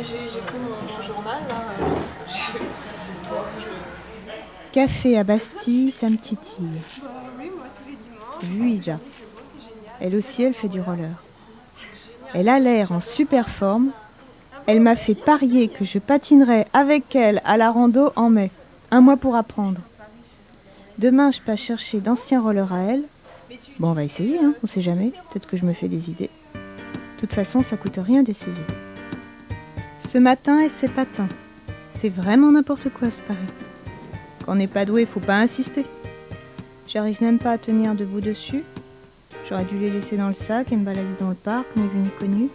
j'ai pris mon journal là. Café à Bastille, ça me titille. Oui, moi tous les dimanches. Vu Isa. Elle aussi, elle fait du roller. Elle a l'air en super forme. Elle m'a fait parier que je patinerai avec elle à la rando en mai. 1 mois pour apprendre. Demain, je passe chercher d'anciens rollers à elle. Bon, on va essayer, hein, on sait jamais. Peut-être que je me fais des idées. De toute façon, ça coûte rien d'essayer. Ce matin, et ses patins. C'est vraiment n'importe quoi, ce pari. Quand on n'est pas doué, faut pas insister. J'arrive même pas à tenir debout dessus. J'aurais dû les laisser dans le sac et me balader dans le parc, ni vu ni connu.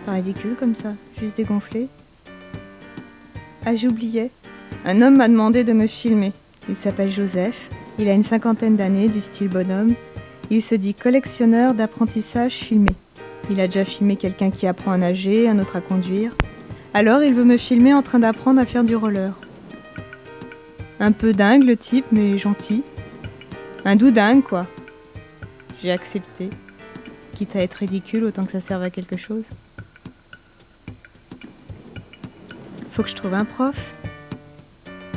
Pas ridicule comme ça, juste dégonflé. Ah, j'oubliais. Un homme m'a demandé de me filmer. Il s'appelle Joseph. Il a une 50aine d'années, du style bonhomme. Il se dit collectionneur d'apprentissage filmé. Il a déjà filmé quelqu'un qui apprend à nager, un autre à conduire. Alors il veut me filmer en train d'apprendre à faire du roller. Un peu dingue le type, mais gentil. Un doudingue, quoi. J'ai accepté. Quitte à être ridicule, autant que ça serve à quelque chose. Faut que je trouve un prof.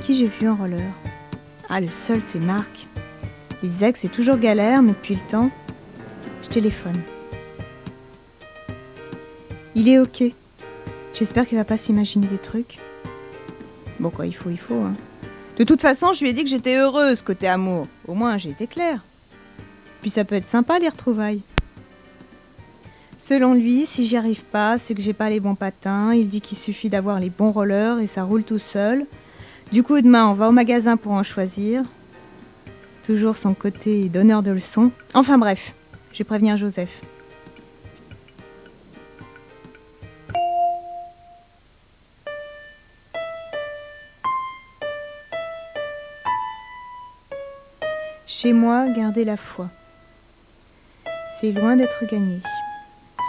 Qui j'ai vu en roller? Ah, le seul, c'est Marc. Les ex, c'est toujours galère, mais depuis le temps, je téléphone. Il est ok. J'espère qu'il va pas s'imaginer des trucs. Bon, quoi, il faut, hein. De toute façon, je lui ai dit que j'étais heureuse côté amour. Au moins, j'ai été claire. Puis ça peut être sympa, les retrouvailles. Selon lui, si j'y arrive pas, c'est que j'ai pas les bons patins. Il dit qu'il suffit d'avoir les bons rollers et ça roule tout seul. Du coup, demain, on va au magasin pour en choisir. Toujours son côté donneur de leçons. Enfin bref, je vais prévenir Joseph. Chez moi, garder la foi. C'est loin d'être gagné.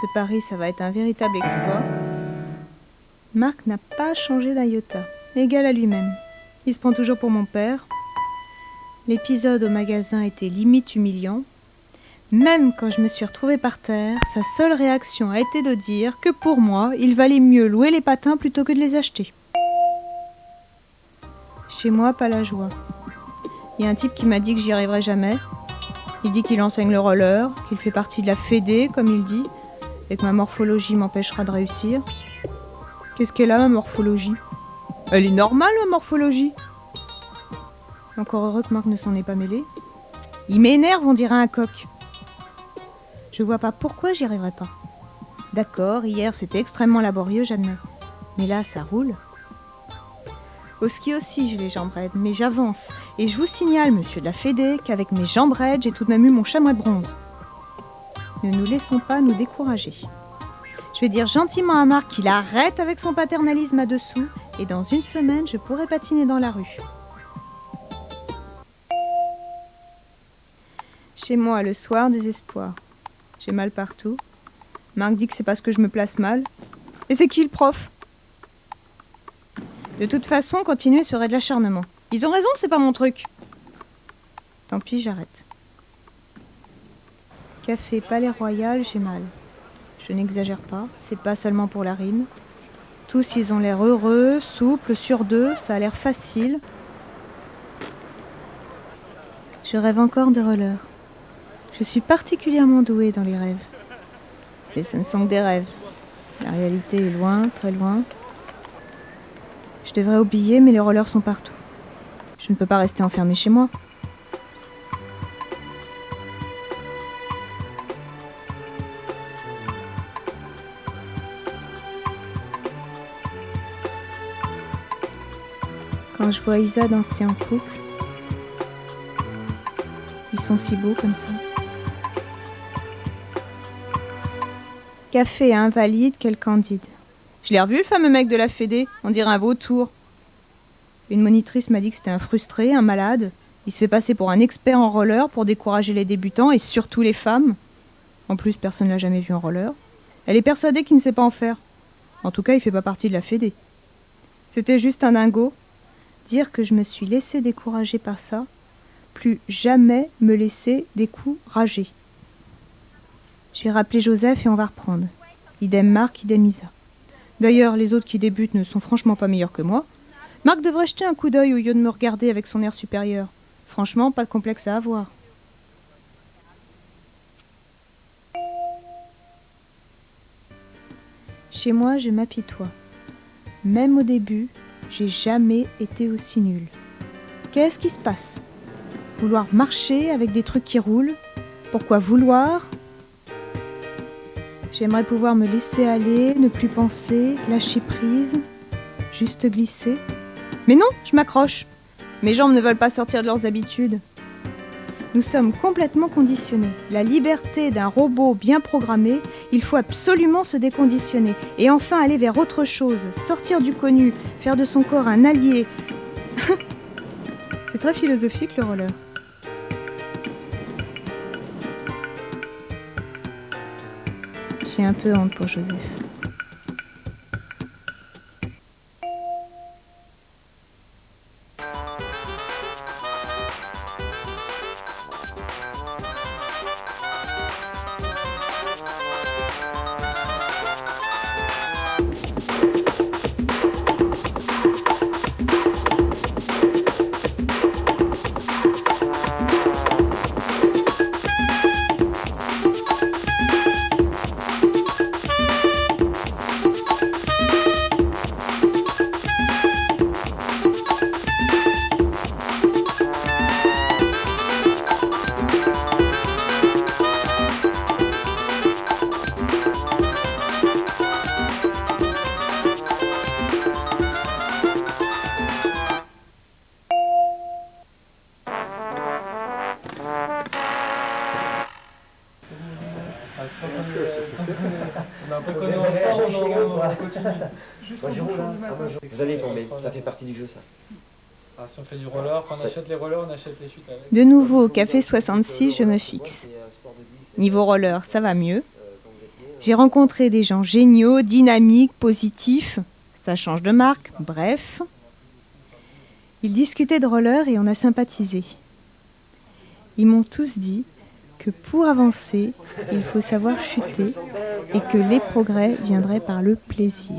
Ce pari, ça va être un véritable exploit. Marc n'a pas changé d'un iota, égal à lui-même. Il se prend toujours pour mon père. L'épisode au magasin était limite humiliant. Même quand je me suis retrouvée par terre, sa seule réaction a été de dire que pour moi, il valait mieux louer les patins plutôt que de les acheter. Chez moi, pas la joie. Il y a un type qui m'a dit que j'y arriverai jamais. Il dit qu'il enseigne le roller, qu'il fait partie de la fédé, comme il dit, et que ma morphologie m'empêchera de réussir. Qu'est-ce qu'elle a, ma morphologie? Elle est normale, ma morphologie. Encore heureux que Marc ne s'en est pas mêlé. Il m'énerve, on dirait un coq. Je vois pas pourquoi j'y arriverai pas. D'accord, hier c'était extrêmement laborieux, j'admets. Mais là, ça roule. Au ski aussi, j'ai les jambes raides, mais j'avance. Et je vous signale, monsieur de la Fédé, qu'avec mes jambes raides, j'ai tout de même eu mon chamois de bronze. Ne nous laissons pas nous décourager. Je vais dire gentiment à Marc qu'il arrête avec son paternalisme à dessous, et dans 1 semaine, je pourrai patiner dans la rue. Chez moi, le soir, désespoir. J'ai mal partout. Marc dit que c'est parce que je me place mal. Et c'est qui le prof? De toute façon, continuer serait de l'acharnement. Ils ont raison, c'est pas mon truc. Tant pis, j'arrête. Café Palais Royal, j'ai mal. Je n'exagère pas, c'est pas seulement pour la rime. Tous, ils ont l'air heureux, souples, sûrs d'eux, ça a l'air facile. Je rêve encore de roller. Je suis particulièrement douée dans les rêves. Mais ce ne sont que des rêves. La réalité est loin, très loin. Je devrais oublier, mais les rollers sont partout. Je ne peux pas rester enfermée chez moi. Quand je vois Isa danser en couple, ils sont si beaux comme ça. Café invalide, quel candide. Je l'ai revu, le fameux mec de la Fédé, on dirait un vautour. Une monitrice m'a dit que c'était un frustré, un malade. Il se fait passer pour un expert en roller pour décourager les débutants et surtout les femmes. En plus, personne ne l'a jamais vu en roller. Elle est persuadée qu'il ne sait pas en faire. En tout cas, il fait pas partie de la Fédé. C'était juste un dingo. Dire que je me suis laissée décourager par ça, plus jamais me laisser décourager. Je vais rappeler Joseph et on va reprendre. Idem Marc, idem Isa. D'ailleurs, les autres qui débutent ne sont franchement pas meilleurs que moi. Marc devrait jeter un coup d'œil au lieu de me regarder avec son air supérieur. Franchement, pas de complexe à avoir. Chez moi, je m'apitoie. Même au début, j'ai jamais été aussi nulle. Qu'est-ce qui se passe? Vouloir marcher avec des trucs qui roulent? Pourquoi vouloir? J'aimerais pouvoir me laisser aller, ne plus penser, lâcher prise, juste glisser. Mais non, je m'accroche. Mes jambes ne veulent pas sortir de leurs habitudes. Nous sommes complètement conditionnés. La liberté d'un robot bien programmé, il faut absolument se déconditionner et enfin aller vers autre chose, sortir du connu, faire de son corps un allié. C'est très philosophique le roller. J'ai un peu honte pour Joseph. Vous allez tomber, ça fait partie du jeu ça. Ah, si on fait du roller, quand on achète les rollers, on achète les chutes avec. De nouveau au Café 66, je me fixe. Niveau roller, ça va mieux. J'ai rencontré des gens géniaux, dynamiques, positifs. Ça change de marque, bref. Ils discutaient de roller et on a sympathisé. Ils m'ont tous dit que pour avancer, il faut savoir chuter et que les progrès viendraient par le plaisir.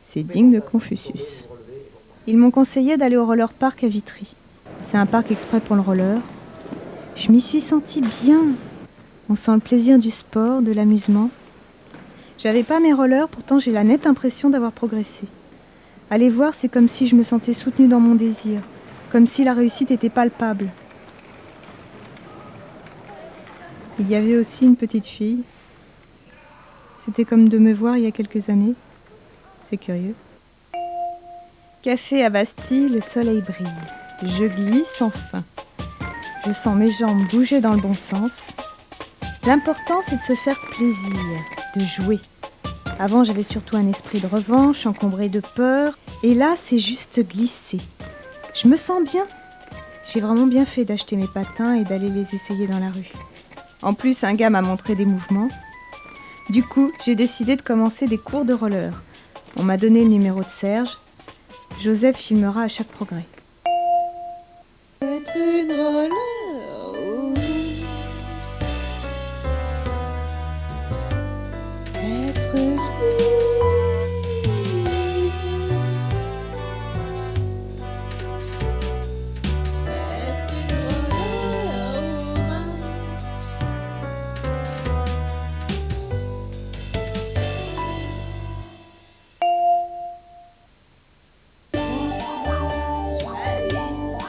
C'est digne de Confucius. Ils m'ont conseillé d'aller au roller park à Vitry. C'est un parc exprès pour le roller. Je m'y suis sentie bien. On sent le plaisir du sport, de l'amusement. J'avais pas mes rollers, pourtant j'ai la nette impression d'avoir progressé. Aller voir, c'est comme si je me sentais soutenue dans mon désir, comme si la réussite était palpable. Il y avait aussi une petite fille. C'était comme de me voir il y a quelques années. C'est curieux. Café à Bastille, le soleil brille. Je glisse enfin. Je sens mes jambes bouger dans le bon sens. L'important, c'est de se faire plaisir, de jouer. Avant, j'avais surtout un esprit de revanche, encombré de peur. Et là, c'est juste glisser. Je me sens bien. J'ai vraiment bien fait d'acheter mes patins et d'aller les essayer dans la rue. En plus, un gars m'a montré des mouvements. Du coup, j'ai décidé de commencer des cours de roller. On m'a donné le numéro de Serge. Joseph filmera à chaque progrès. Être une roller. Être libre. Être une roller. Être une roller.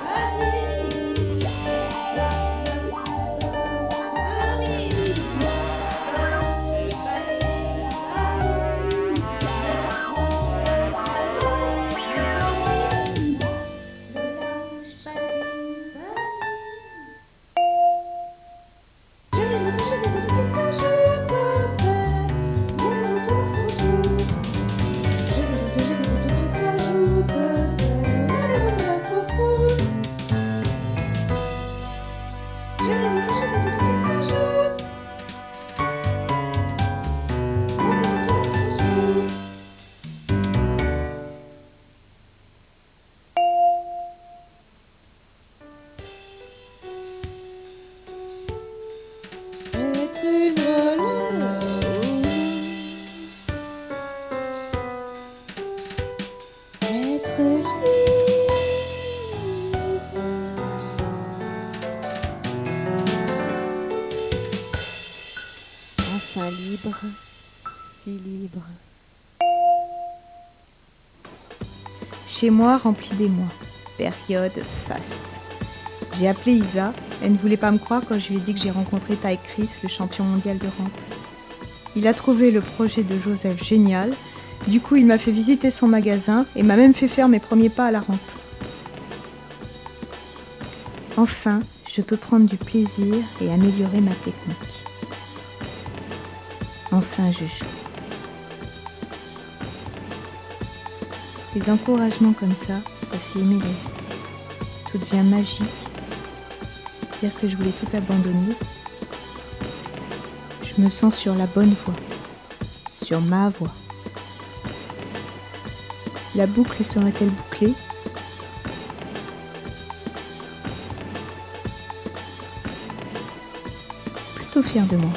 si libre. Chez moi rempli d'émoi. Période faste. J'ai appelé Isa. Elle ne voulait pas me croire quand je lui ai dit que j'ai rencontré Ty Chris, le champion mondial de rampe. Il a trouvé le projet de Joseph génial. Du coup, il m'a fait visiter son magasin et m'a même fait faire mes premiers pas à la rampe. Enfin, je peux prendre du plaisir et améliorer ma technique. Enfin, je joue. Les encouragements comme ça fait aimer la vie. Tout devient magique. Dire que je voulais tout abandonner. Je me sens sur la bonne voie. Sur ma voie. La boucle serait-elle bouclée ? Plutôt fière de moi.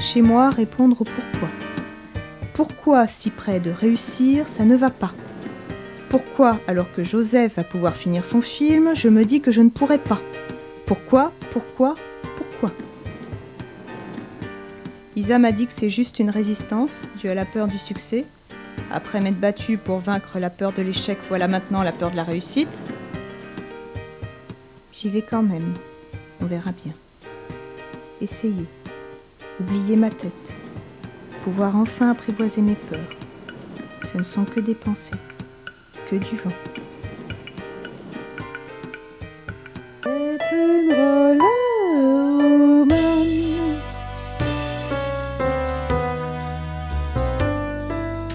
Chez moi, répondre au pourquoi. Pourquoi, si près de réussir, ça ne va pas ? Pourquoi, alors que Joseph va pouvoir finir son film, je me dis que je ne pourrai pas ? Pourquoi ? Isa m'a dit que c'est juste une résistance due à la peur du succès. Après m'être battue pour vaincre la peur de l'échec, voilà maintenant la peur de la réussite. J'y vais quand même. On verra bien. Essayer. Oublier ma tête. Pouvoir enfin apprivoiser mes peurs. Ce ne sont que des pensées. Que du vent. Être une rollerwoman.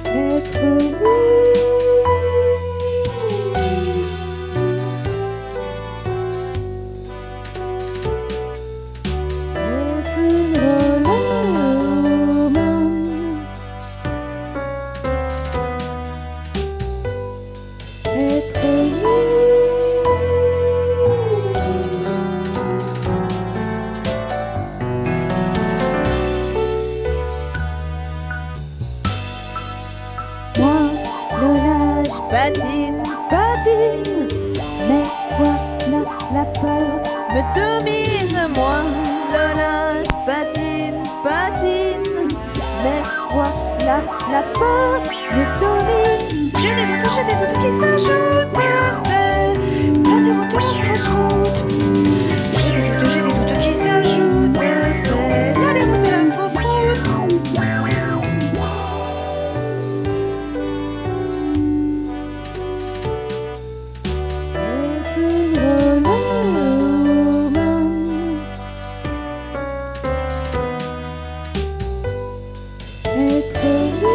Être libre. Être une rollerwoman. Être libre. Moi, Lola, je patine, mais voilà, la peur me domine. Moi, Lola, je patine, mais voilà, la peur me domine. J'ai des doutes qui s'ajoutent, c'est la déroute de la fausse route. J'ai des doutes qui s'ajoutent, c'est la déroute de la fausse route. Être une rollerwoman. Être libre.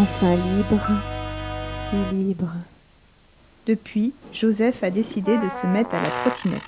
Enfin libre, si libre. Depuis, Joseph a décidé de se mettre à la trottinette.